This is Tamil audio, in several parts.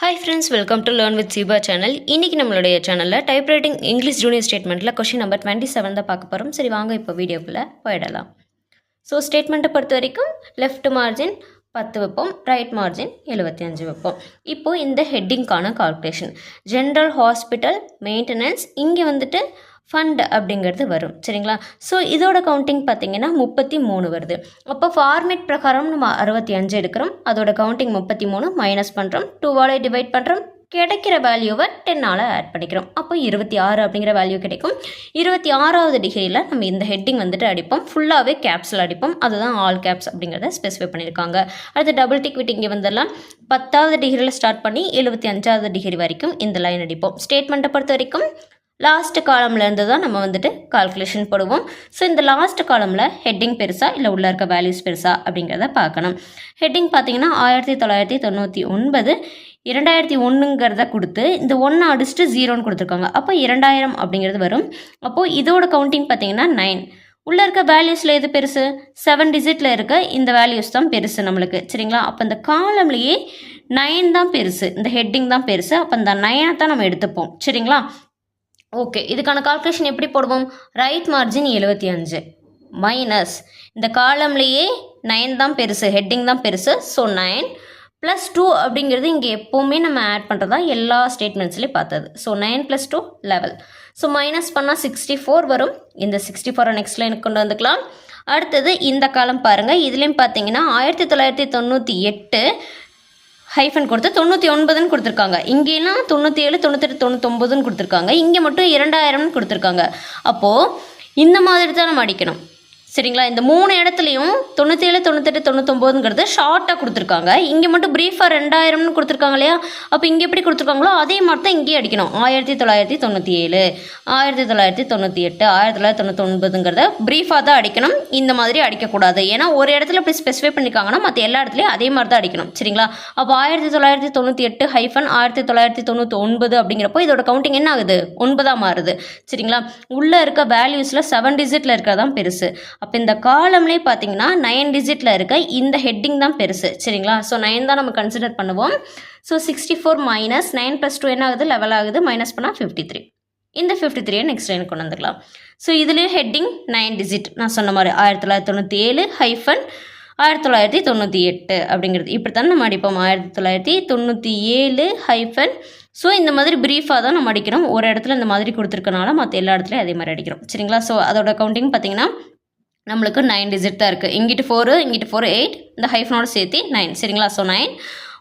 Hi friends, welcome to Learn with Siba channel. இன்னைக்கு நம்மளுடைய சேனலில் டைப்ரைட்டிங் இங்கிலீஷ் ஜூனியர் ஸ்டேட்மெண்ட்டில் கொஷின் நம்பர் 27 தான் பார்க்க போகிறோம். சரி வாங்க இப்போ வீடியோக்குள்ளே போயிடலாம். ஸோ ஸ்டேட்மெண்ட்டை பொறுத்த வரைக்கும் லெஃப்ட் மார்ஜின் 10 வைப்போம், ரைட் மார்ஜின் 75 வைப்போம். இப்போது இந்த ஹெட்டிங்கான கால்குலேஷன் ஜென்ரல் ஹாஸ்பிட்டல் மெயின்டெனன்ஸ் இங்கே வந்துட்டு ஃபண்ட் அப்படிங்கிறது வரும் சரிங்களா. ஸோ இதோட கவுண்டிங் பார்த்திங்கன்னா 33 வருது. அப்போ ஃபார்மேட் பிரகாரம் நம்ம 65 எடுக்கிறோம், அதோட கவுண்டிங் 33 மைனஸ் பண்ணுறோம், 2ஆல் டிவைட் பண்ணுறோம், கிடைக்கிற வேல்யூவை 10ஆல் ஆட் பண்ணிக்கிறோம். அப்போ 26 அப்படிங்கிற வேல்யூ கிடைக்கும். 26வது டிகிரியில் நம்ம இந்த ஹெட்டிங் வந்துட்டு அடிப்போம், ஃபுல்லாகவே கேப்ஸில் அடிப்போம், அதுதான் ஆல் கேப்ஸ் அப்படிங்கிறத ஸ்பெசிஃபை பண்ணியிருக்காங்க. அடுத்து டபுள் டிக் விட்டு இங்கே வந்துடலாம். 10வது டிகிரியில் ஸ்டார்ட் பண்ணி 75வது டிகிரி வரைக்கும் இந்த லைன் அடிப்போம். ஸ்டேட்மெண்ட்டை பொறுத்த வரைக்கும் லாஸ்ட் காலம்லேருந்து தான் நம்ம வந்துட்டு கால்குலேஷன் போடுவோம். ஸோ இந்த லாஸ்ட் காலமில் ஹெட்டிங் பெருசா இல்லை உள்ளே இருக்க வேல்யூஸ் பெருசா அப்படிங்கிறத பார்க்கணும். ஹெட்டிங் பார்த்தீங்கன்னா 1999 2001ங்கிறத கொடுத்து இந்த 1 அடிச்சுட்டு 0ன்னு கொடுத்துருக்காங்க. அப்போ 2000 அப்படிங்கிறது வரும். அப்போது இதோட கவுண்டிங் பார்த்தீங்கன்னா 9. உள்ளே இருக்க வேல்யூஸில் எது பெருசு? 7 டிஜிட்டில் இருக்க இந்த வேல்யூஸ் தான் பெருசு நம்மளுக்கு சரிங்களா. அப்போ இந்த காலம்லேயே 9 தான் பெருசு, இந்த ஹெட்டிங் தான் பெருசு. அப்போ இந்த 9 தான் நம்ம எடுத்துப்போம் சரிங்களா. ஓகே, இதுக்கான கால்குலேஷன் எப்படி போடுவோம்? ரைட் மார்ஜின் 75 மைனஸ் இந்த காலம்லேயே 9 தான் பெருசு, ஹெட்டிங் தான் பெருசு. ஸோ 9 + 2 அப்படிங்கிறது இங்கே எப்போவுமே நம்ம ஆட் பண்ணுறதா எல்லா ஸ்டேட்மெண்ட்ஸ்லேயும் பார்த்தது. ஸோ 9 + 2 11. ஸோ மைனஸ் பண்ணால் 64 வரும். இந்த 64 நெக்ஸ்ட் லைனுக்கு கொண்டு வந்துக்கலாம். அடுத்தது இந்த காலம் பாருங்கள், இதுலேயும் பார்த்தீங்கன்னா 1998 ஹைஃபன் கொடுத்து 99ன்னு கொடுத்துருக்காங்க. இங்கேலாம் 97 98 99ன்னு கொடுத்துருக்காங்க. இங்கே மட்டும் 2000ன்னு கொடுத்துருக்காங்க. அப்போது இந்த மாதிரி தான் நம்ம அடிக்கணும் சரிங்களா. இந்த 3 இடத்துலையும் 97 98 99ங்கிறது ஷார்ட்டாக கொடுத்துருக்காங்க. இங்கே மட்டும் ப்ரீஃபாக 2000ன்னு கொடுத்துருக்காங்க இல்லையா. அப்போ இங்கே எப்படி கொடுத்துருக்காங்களோ அதே மாதிரி தான் இங்கேயும் அடிக்கணும். 1997 1998 1999ங்கிறத ப்ரீஃபாக தான் அடிக்கணும், இந்த மாதிரி அடிக்கக்கூடாது. ஏன்னா ஒரு இடத்துல இப்படி ஸ்பெசிஃபை பண்ணியிருக்காங்கன்னா மற்ற எல்லா இடத்துலையும் அதே மாதிரி தான் அடிக்கணும் சரிங்களா. அப்போ 1998 ஹைஃபன் 1999 அப்படிங்கிறப்போ இதோட கவுண்டிங் என்ன ஆகுது? 9ஆக மாறுது சரிங்களா. உள்ளே இருக்க வேல்யூஸில் 7 டிஜிட்டில் இருக்கிறதான் பெருசு. அப்போ இந்த காலம்லேயே பார்த்தீங்கன்னா 9 டிஜிட்டில் இருக்க இந்த ஹெட்டிங் தான் பெருசு சரிங்களா. ஸோ 9 தான் நம்ம கன்சிடர் பண்ணுவோம். ஸோ 64 மைனஸ் 9 + 2 என்ன ஆகுது? 11 ஆகுது. மைனஸ் பண்ணால் 53. இந்த 53 நெக்ஸ்ட் லைன் கொண்டு வந்துக்கலாம். ஸோ இதுலேயும் ஹெட்டிங் 9 டிஜிட் நான் சொன்ன மாதிரி 1997 ஹைஃபன் 1998 அப்படிங்கிறது இப்படி தான் நம்ம அடிப்போம். 1997 ஹைஃபன். ஸோ இந்த மாதிரி ப்ரீஃபாக தான் நம்ம அடிக்கிறோம். ஒரு இடத்துல இந்த மாதிரி கொடுத்துருக்கனால மற்ற எல்லா இடத்துலையும் அதே மாதிரி அடிக்கிறோம் சரிங்களா. ஸோ அதோட கவுண்டிங் பார்த்தீங்கன்னா நம்மளுக்கு 9 டிஜிட் தான் இருக்குது. இங்கிட்டு 4 இங்கிட்டு 4 8 இந்த ஹைஃபனோட சேர்த்து 9 சரிங்களா. ஸோ 9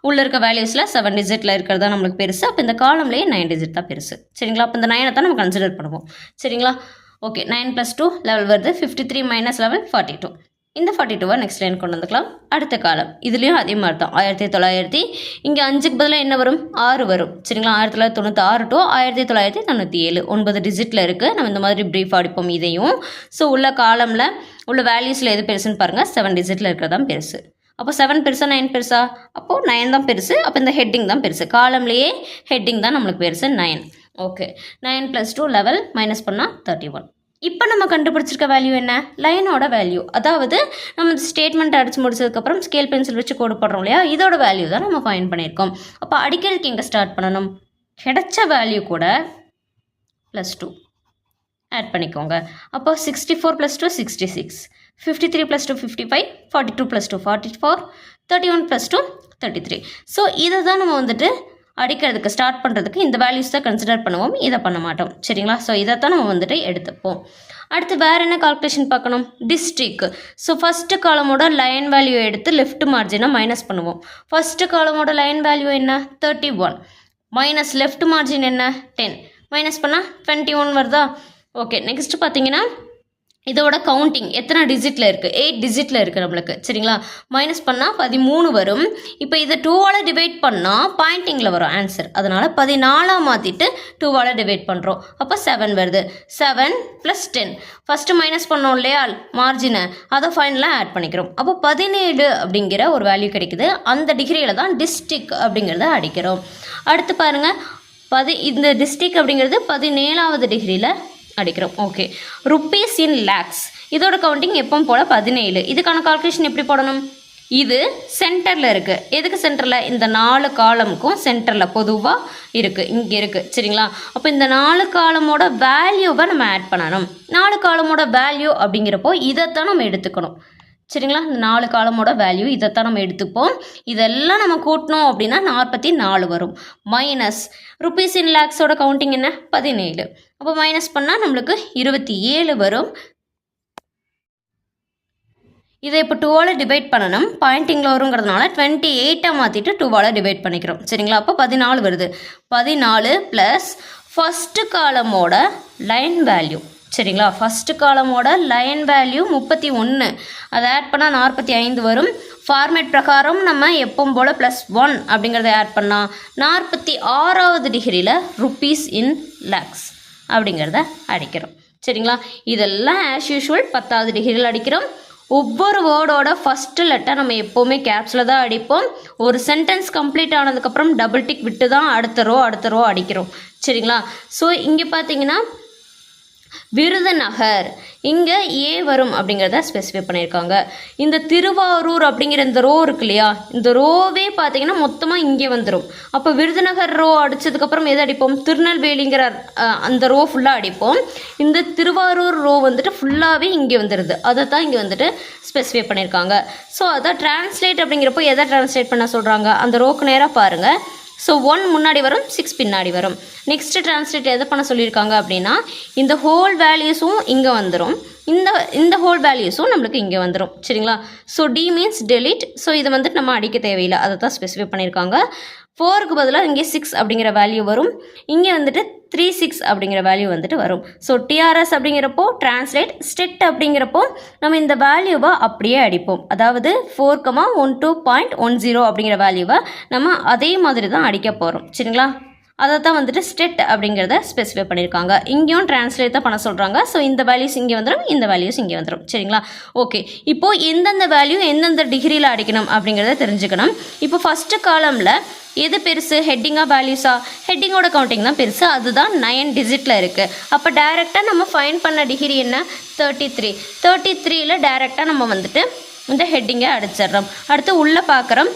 உள்ளே இருக்க வேல்யூஸில் 7 டிஜிட்டில் இருக்கிறது தான் நம்மளுக்கு பெருசு. அப்போ இந்த காலம்லேயே 9 டிஜிட் தான் பெருசு சரிங்களா. அப்போ இந்த 9 தான் நம்ம கன்சிடர் பண்ணுவோம் சரிங்களா. ஓகே, 9 + 2 11 வருது. 53 மைனஸ் 11 42. இந்த 42 நெக்ஸ்ட் லைன் கொண்டு வந்துக்கலாம். அடுத்த காலம் இதுலேயும் அதே மாதிரி தான் 1900 இங்கே 5க்கு பதிலாக என்ன வரும்? 6 வரும் சரிங்களா. 1996 to 1997 9 டிஜிட்டில் இருக்குது. நம்ம இந்த மாதிரி ப்ரீஃப் அடிப்போம் இதையும். ஸோ உள்ள காலமில் உள்ள வேல்யூஸில் எது பெருசுன்னு பாருங்கள், 7 டிஜிட்டில் இருக்கிறதான் பெருசு. அப்போ 7 பெருசா 9 பெருசா? அப்போது 9 தான் பெருசு. அப்போ இந்த ஹெட்டிங் தான் பெருசு, காலம்லேயே ஹெட்டிங் தான் நம்மளுக்கு பெருசு 9. ஓகே, 9 + 2 11 மைனஸ் பண்ணால் 31. இப்போ நம்ம கண்டுபிடிச்சிருக்க வேல்யூ என்ன? லைனோட வேல்யூ. அதாவது நம்ம ஸ்டேட்மெண்ட் அடித்து முடிச்சதுக்கப்புறம் ஸ்கேல் பென்சில் வச்சு கோடு போடுறோம் இல்லையா, இதோட வேல்யூ தான் நம்ம ஃபைண்ட் பண்ணியிருக்கோம். அப்போ அடிக்கிறதுக்கு எங்கே ஸ்டார்ட் பண்ணணும்? கிடைச்ச வேல்யூ கூட +2 ஆட் பண்ணிக்கோங்க. அப்போ 64 + 2 66, 53 + 2 55, 42 + 2 44, 31 + 2 33. ஸோ இதை தான் நம்ம வந்துட்டு அடிக்கிறதுக்கு ஸ்டார்ட் பண்ணுறதுக்கு இந்த வேல்யூஸ் தான் கன்சிடர் பண்ணுவோம், இதை பண்ண மாட்டோம் சரிங்களா. ஸோ இதை தான் நம்ம வந்துட்டு எடுத்துப்போம். அடுத்து வேறு என்ன கால்குலேஷன் பார்க்கணும்? டிஸ்ட்ரிக். ஸோ ஃபஸ்ட்டு காலமோட லைன் வேல்யூ எடுத்து லெஃப்ட் மார்ஜினை மைனஸ் பண்ணுவோம். ஃபஸ்ட்டு காலமோட லைன் வேல்யூ என்ன? 31 மைனஸ் லெஃப்ட் மார்ஜின் என்ன? 10 மைனஸ் பண்ணால் 21 வருதா. ஓகே, நெக்ஸ்ட் பார்த்தீங்கன்னா இதோட கவுண்டிங் எத்தனை டிஜிட்டில் இருக்குது? 8 டிஜிட்டில் இருக்குது நம்மளுக்கு சரிங்களா. மைனஸ் பண்ணால் 13 வரும். இப்போ இதை 2ஆல் டிவைட் பண்ணால் பாயிண்டிங்கில் வரும் ஆன்சர். அதனால் 14 மாற்றிட்டு 2ஆல் டிவைட் பண்ணுறோம். அப்போ 7 வருது. 7 + 10 ஃபஸ்ட்டு மைனஸ் பண்ணோம் இல்லையா மார்ஜினை, அதை ஃபைனலாக ஆட் பண்ணிக்கிறோம். அப்போ 17 அப்படிங்கிற ஒரு வேல்யூ கிடைக்குது. அந்த டிகிரியில் தான் டிஸ்ட்ரிக் அப்படிங்கிறத அடிக்கிறோம். அடுத்து பாருங்கள், இந்த டிஸ்ட்ரிக் அப்படிங்கிறது 17வது டிகிரியில் அடிக்கிறோம். ஓகே, ருப்பீஸ் இன் லேக்ஸ் இதோட கவுண்டிங் எப்பவும் போல் 17. இதுக்கான கால்குலேஷன் எப்படி போடணும்? இது சென்டரில் இருக்குது. எதுக்கு சென்டரில்? இந்த 4 காலமுக்கும் சென்டரில் பொதுவாக இருக்குது, இங்கே இருக்குது. சரிங்களா? அப்போ இந்த 4 காலமோட வேல்யூவை நம்ம ஆட் பண்ணணும். 4 காலமோட வேல்யூ அப்படிங்கிறப்போ இதைத்தான் நம்ம எடுத்துக்கணும். சரிங்களா? இந்த 4 காலமோட வேல்யூ இதைத்தான் நம்ம எடுத்துப்போம். இதெல்லாம் நம்ம கூட்டணும் அப்படின்னா 44 வரும். மைனஸ் ருபீஸ் இன் லேக்ஸோட கவுண்டிங் என்ன? 17. அப்போ மைனஸ் பண்ணால் நம்மளுக்கு 27 வரும். இதை இப்போ 2ஆல் டிவைட் பண்ணணும். பாயிண்டிங்கில் வருங்கிறதுனால 28 மாற்றிட்டு 2ஆல் டிவைட் பண்ணிக்கிறோம். சரிங்களா? அப்போ 14 வருது. 14 ப்ளஸ் ஃபஸ்ட்டு காலமோட லைன் வேல்யூ. சரிங்களா? ஃபஸ்ட்டு காலமோட லைன் வேல்யூ 31. அதை ஆட் பண்ணால் 45 வரும். ஃபார்மேட் பிரகாரம் நம்ம எப்பவும் போல் +1 அப்படிங்கிறத ஆட் பண்ணால் 46வது டிகிரியில் ருபீஸ் இன் லேக்ஸ் அப்படிங்கிறத அடிக்கிறோம். சரிங்களா? இதெல்லாம் ஆஸ் யூஷுவல் 10வது டிகிரியில் அடிக்கிறோம். ஒவ்வொரு வேர்டோட ஃபஸ்ட்டு லெட்டர் நம்ம எப்போவுமே கேப்ஸில் தான் அடிப்போம். ஒரு சென்டென்ஸ் கம்ப்ளீட் ஆனதுக்கப்புறம் டபுள் டிக் விட்டு தான் அடுத்த ரோ அடிக்கிறோம். சரிங்களா? ஸோ இங்கே பார்த்தீங்கன்னா விருதுநகர் இங்கே ஏ வரும் அப்படிங்கிறத ஸ்பெசிஃபை பண்ணியிருக்காங்க. இந்த திருவாரூர் அப்படிங்கிற இந்த ரோ இருக்கு இல்லையா, இந்த ரோவே பார்த்தீங்கன்னா மொத்தமாக இங்கே வந்துடும். அப்போ விருதுநகர் ரோ அடித்ததுக்கப்புறம் எது அடிப்போம்? திருநெல்வேலிங்கிற அந்த ரோ ஃபுல்லாக அடிப்போம். இந்த திருவாரூர் ரோ வந்துட்டு ஃபுல்லாகவே இங்கே வந்துடுது. அதை தான் இங்கே வந்துட்டு ஸ்பெசிஃபை பண்ணியிருக்காங்க. ஸோ அதை டிரான்ஸ்லேட் அப்படிங்கிறப்போ எதை டிரான்ஸ்லேட் பண்ண சொல்கிறாங்க? அந்த ரோக்கு நேராக பாருங்கள். ஸோ 1 முன்னாடி வரும், 6 பின்னாடி வரும். நெக்ஸ்ட்டு டிரான்ஸ்லேட் எதை பண்ண சொல்லியிருக்காங்க அப்படின்னா இந்த ஹோல் வேல்யூஸும் இங்கே வந்துடும், இந்த ஹோல் வேல்யூஸும் நம்மளுக்கு இங்கே வந்துடும். சரிங்களா? So D means delete. So இதை வந்துட்டு நம்ம அடிக்க தேவையில்லை, அதை தான் ஸ்பெசிஃபை பண்ணியிருக்காங்க. 4க்கு பதிலாக இங்கே 6 அப்படிங்கிற வேல்யூ வரும், இங்கே வந்துட்டு 36 அப்படிங்கிற வேல்யூ வந்துட்டு வரும். ஸோ டிஆர்எஸ் அப்படிங்கிறப்போ டிரான்ஸ்லேட், ஸ்டெட் அப்படிங்கிறப்போ நம்ம இந்த வேல்யூவை அப்படியே அடிப்போம். அதாவது 4,12.10 அப்படிங்கிற வேல்யூவை நம்ம அதே மாதிரி தான் அடிக்க போகிறோம். சரிங்களா? அதை தான் வந்துட்டு ஸ்டெட் அப்படிங்கிறத ஸ்பெசிஃபை பண்ணியிருக்காங்க. இங்கேயும் டிரான்ஸ்லேட் தான் பண்ண சொல்கிறாங்க. ஸோ இந்த வேல்யூஸ் இங்கே வந்துடும், இந்த வேல்யூஸ் இங்கே வந்துடும். சரிங்களா? ஓகே, இப்போது எந்தெந்த வேல்யூ எந்தெந்த டிகிரியில் அடிக்கணும் அப்படிங்கிறத தெரிஞ்சுக்கணும். இப்போ ஃபஸ்ட்டு காலமில் எது பெருசு? ஹெட்டிங்காக வேல்யூஸா? ஹெட்டிங்கோட கவுண்டிங் தான் பெருசு, அதுதான் 9 டிஜிட்டில் இருக்குது. அப்போ டைரெக்டாக நம்ம ஃபைன் பண்ண டிகிரி என்ன? 33. 33ல் டைரெக்டாக நம்ம வந்துட்டு இந்த ஹெட்டிங்கை அடிச்சிடுறோம். அடுத்து உள்ளே பார்க்குறோம்.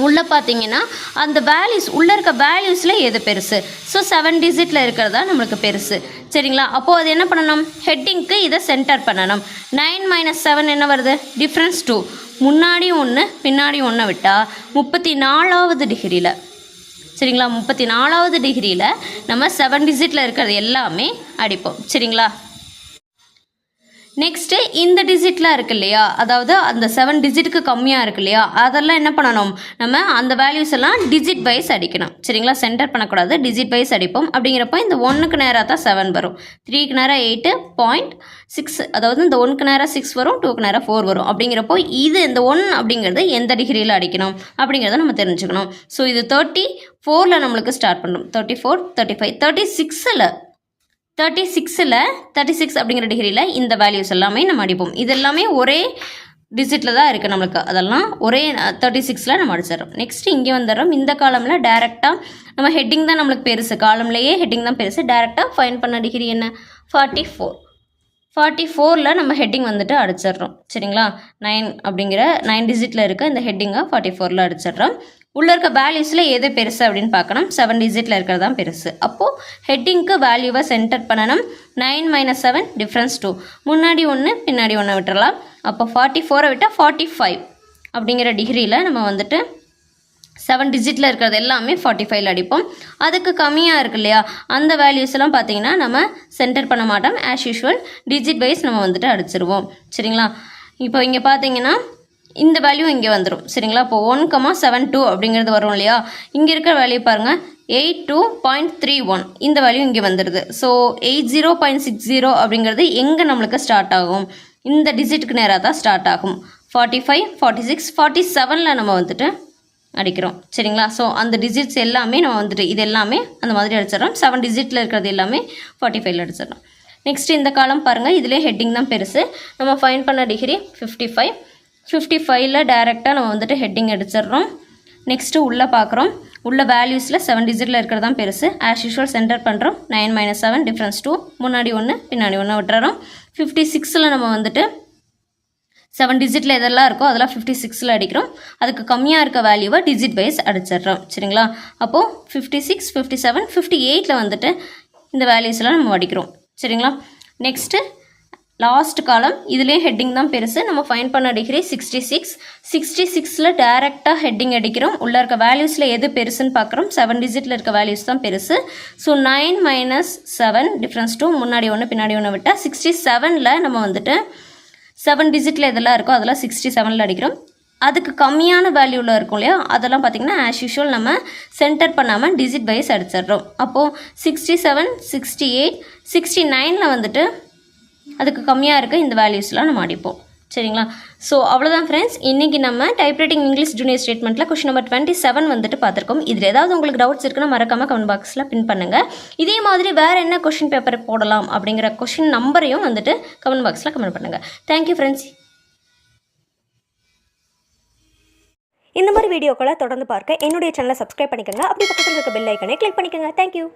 உள்ளே பார்த்தீங்கன்னா அந்த வேல்யூஸ் உள்ளே இருக்க வேல்யூஸில் எது பெருசு? ஸோ 7 டிஜிட்டில் இருக்கிறதா நம்மளுக்கு பெருசு. சரிங்களா? அப்போது அது என்ன பண்ணணும்? ஹெட்டிங்க்கு இதை சென்டர் பண்ணணும். 9 - 7 என்ன வருது? டிஃப்ரென்ஸ் 2. முன்னாடி 1 பின்னாடி 1 விட்டால் 34வது டிகிரியில். சரிங்களா? 34வது டிகிரியில் நம்ம 7 டிஜிட்டில் இருக்கிறது எல்லாமே அடிப்போம். சரிங்களா? நெக்ஸ்ட்டு இந்த டிஜிட்லாம் இருக்குது இல்லையா, அதாவது அந்த 7 டிஜிட்டுக்கு கம்மியாக இருக்குது இல்லையா, அதெல்லாம் என்ன பண்ணணும்? நம்ம அந்த வேல்யூஸ் எல்லாம் டிஜிட் வைஸ் அடிக்கணும். சரிங்களா? சென்டர் பண்ணக்கூடாது, டிஜிட் வைஸ் அடிப்போம். அப்படிங்கிறப்போ இந்த 1க்கு நேராக தான் 7 வரும், 3க்கு நேராக 8.6, அதாவது இந்த 1க்கு நேராக 6 வரும், 2க்கு நேராக 4 வரும். அப்படிங்கிறப்போ இது இந்த 1 அப்படிங்கிறது எந்த டிகிரியில் அடிக்கணும் அப்படிங்கிறத நம்ம தெரிஞ்சுக்கணும். ஸோ இது 34ல் நம்மளுக்கு ஸ்டார்ட் பண்ணணும். 34, 35, 36 அப்படிங்கிற டிகிரியில் இந்த வேல்யூஸ் எல்லாமே நம்ம அடிப்போம். இது எல்லாமே ஒரே டிஜிட்டில் தான் இருக்குது நம்மளுக்கு, அதெல்லாம் ஒரே 36ல் நம்ம அடிச்சிடறோம். நெக்ஸ்ட்டு இங்கே வந்துடுறோம். இந்த காலமில் டைரெக்டாக நம்ம ஹெட்டிங் தான் நம்மளுக்கு பெருசு, காலம்லேயே ஹெட்டிங் தான் பெருசு. டைரெக்டாக ஃபைன் பண்ண டிகிரி என்ன? 44. 44ல் நம்ம ஹெட்டிங் வந்துட்டு அடிச்சிடுறோம். சரிங்களா? 9 டிஜிட்டில் இருக்க இந்த ஹெட்டிங்கை 44ல் அடிச்சிடுறோம். உள்ளே இருக்க வேல்யூஸில் எது பெருசு அப்படின்னு பார்க்கணும். 7 டிஜிட்டில் இருக்கிறது தான் பெருசு. அப்போது ஹெட்டிங்க்கு வேல்யூவை சென்டர் பண்ணணும். 9 - 7 டிஃப்ரென்ஸ் 2. முன்னாடி 1 பின்னாடி 1 விட்டுறலாம். அப்போ 44 விட்டால் 45 அப்படிங்கிற டிகிரியில் நம்ம வந்துட்டு 7 டிஜிட்டில் இருக்கிறது எல்லாமே 45ல் அடிப்போம். அதுக்கு கம்மியாக இருக்கு இல்லையா, அந்த வேல்யூஸ் எல்லாம் பார்த்தீங்கன்னா நம்ம சென்டர் பண்ண மாட்டோம். ஆஸ் யூஷுவல் டிஜிட் வைஸ் நம்ம வந்துட்டு அடிச்சிருவோம். சரிங்களா? இப்போ இங்கே பார்த்தீங்கன்னா இந்த வேல்யூ இங்கே வந்துடும். சரிங்களா? இப்போ 1,72 அப்படிங்கிறது வரும் இல்லையா, இங்கே இருக்கிற வேல்யூ பாருங்கள் 82.31, இந்த வேல்யூ இங்கே வந்துடுது. ஸோ 80.60 அப்படிங்கிறது எங்கே நம்மளுக்கு ஸ்டார்ட் ஆகும்? இந்த டிஜிட்டுக்கு நேராக தான் ஸ்டார்ட் ஆகும். 45, 46, 47ல் நம்ம வந்துட்டு அடிக்கிறோம். சரிங்களா? ஸோ அந்த டிஜிட்ஸ் எல்லாமே நம்ம வந்துட்டு இது எல்லாமே அந்த மாதிரி அடிச்சிடறோம். 7 டிஜிட்டில் இருக்கிறது எல்லாமே 45ல் அடிச்சிடறோம். நெக்ஸ்ட் இந்த காலம் பாருங்கள், இதிலே ஹெட்டிங் தான் பெருசு. நம்ம ஃபைன் பண்ண டிகிரி 55. 55ல் டைரெக்டாக நம்ம வந்துட்டு ஹெட்டிங் அடிச்சிடுறோம். நெக்ஸ்ட்டு உள்ளே பார்க்குறோம். உள்ள வேல்யூஸில் 7 டிஜிட்டில் இருக்கிறது தான் பெருசு. ஆஸ் யூஷுவல் சென்டர் பண்ணுறோம். 9 - 7 டிஃப்ரென்ஸ் 2. முன்னாடி 1 பின்னாடி 1 விட்டுறோம். 56ல் நம்ம வந்துட்டு 7 டிஜிட்டில் எதெல்லாம் இருக்கோ அதெல்லாம் 56ல் அடிக்கிறோம். அதுக்கு கம்மியாக இருக்க வேல்யூவை டிஜிட் வைஸ் அடிச்சிடுறோம். சரிங்களா? அப்போது 56, 57, 58ல் வந்துட்டு இந்த வேல்யூஸ்லாம் நம்ம அடிக்கிறோம். சரிங்களா? நெக்ஸ்ட்டு லாஸ்ட் காலம், இதுலேயும் ஹெட்டிங் தான் பெருசு. நம்ம ஃபைண்ட் பண்ண டிகிரி 66. 66ல் டேரெக்டாக ஹெட்டிங் அடிக்கிறோம். உள்ளே இருக்க வேல்யூஸில் எது பெருசுன்னு பார்க்குறோம். 7 டிஜிட்டில் இருக்க வேல்யூஸ் தான் பெருசு. ஸோ 9 - 7 டிஃப்ரென்ஸ் 2, முன்னாடி ஒன்று பின்னாடி ஒன்று விட்டால் 67ல் நம்ம வந்துட்டு 7 டிஜிட்டில் எதெல்லாம் இருக்கோ அதெல்லாம் 67ல் அடிக்கிறோம். அதுக்கு கம்மியான வேல்யூவில் இருக்கும் இல்லையா, அதெல்லாம் பார்த்திங்கன்னா ஆஸ் யூஷுவல் நம்ம சென்டர் பண்ணாமல் டிஜிட் வைஸ் அடிச்சிடுறோம். அப்போது 67, 68, 69ல் வந்துட்டு அதுக்கு கம்மியாக இருக்க இந்த வேல்யூஸ்லாம் நம்ம அடிப்போம். சரிங்களா? ஸோ அவ்வளோதான் ஃப்ரெண்ட்ஸ். இன்றைக்கி நம்ம டைப்ரைட்டிங் இங்கிலீஷ் ஜூனியர் ஸ்டேட்மெண்ட்டில் கொஷின் நம்பர் 27 வந்துட்டு பார்த்துருக்கோம். இதில் ஏதாவது உங்களுக்கு டவுட்ஸ் இருக்குன்னா மறக்காமல் கமெண்ட் பாக்ஸில் பின் பண்ணுங்கள். இதே மாதிரி வேறு என்ன கொஷின் பேப்பர் போடலாம் அப்படிங்கிற கொஷின் நம்பரையும் வந்துட்டு கமெண்ட் பாக்ஸில் கமெண்ட் பண்ணுங்கள். Thank you friends. இந்த மாதிரி வீடியோக்களை தொடர்ந்து பார்க்க என்னுடைய சேனலை சப்ஸ்கிரைப் பண்ணிக்கோங்க. அப்படி பக்கத்தில் இருக்க பெல் ஐக்கனை கிளிக் பண்ணிக்கோங்க. தேங்க்யூ.